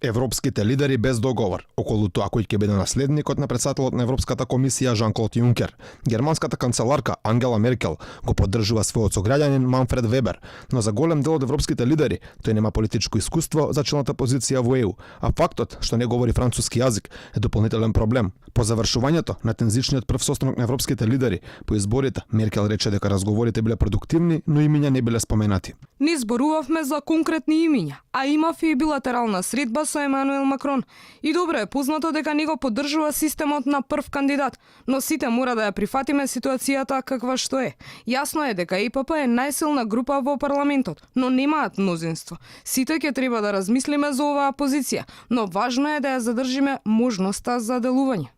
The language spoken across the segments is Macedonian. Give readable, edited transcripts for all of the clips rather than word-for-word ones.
Европските лидери без договор околу тоа кој ќе биде наследникот на претседателот на Европската комисија Жан-Клод Јункер. Германската канцеларка Ангела Меркел го поддржува својот сограѓанин Манфред Вебер, но за голем дел од европските лидери тој нема политичко искуство за челната позиција во ЕУ, а фактот што не говори француски јазик е дополнителен проблем. По завршувањето на тензичниот прв состанок на европските лидери по изборите, Меркел рече дека разговорите биле продуктивни, но имиња не биле споменати. Не зборувавме за конкретни имиња, а имав и билатерална средба со Емануел Макрон. И добро е познато дека него поддржува системот на прв кандидат, но сите мора да ја прифатиме ситуацијата каква што е. Јасно е дека ЕПП е најсилна група во парламентот, но немаат мнозинство. Сите ќе треба да размислиме за оваа позиција, но важно е да ја задржиме можноста за делување.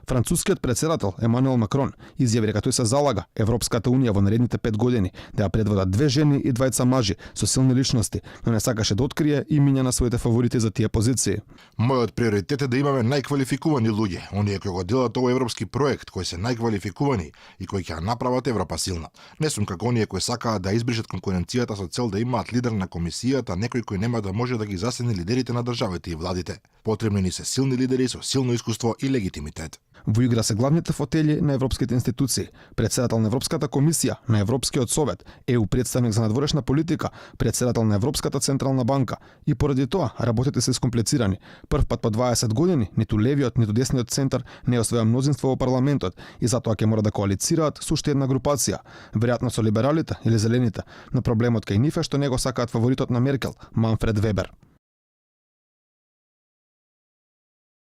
Францускиот претседател Емануел Макрон изјави дека тој се залага Европската унија во наредните 5 години да ја предводат 2 жени и 2 мажи со силни личности, но не сакаше да открие имиња на своите фаворити за тие позиции. Мојот приоритет е да имаме најквалификувани луѓе, оние кои го делат овој европски проект, кои се најквалификувани и кои ќе направат Европа силна. Не сум како оние кои сакаат да избришат конкуренцијата со цел да имаат лидер на комисијата, некој кој нема да може да ги засени лидерите на државите и владите. Потребни ни се силни лидери со силно искуство и легитимитет. Во игра се главните фотели на европските институции, претседател на Европската комисија, на Европскиот совет, ЕУ представник за надворешна политика, претседател на Европската централна банка, и поради тоа работите се скомплицирани. Прв пат по 20 години ниту левиот, ниту десниот центар не освоја мнозинство во парламентот и затоа ќе мора да коалицираат со уште една групација, веројатно со либералите или зелените, но проблемот кај нив е што него сакаат фаворитот на Меркел, Манфред Вебер.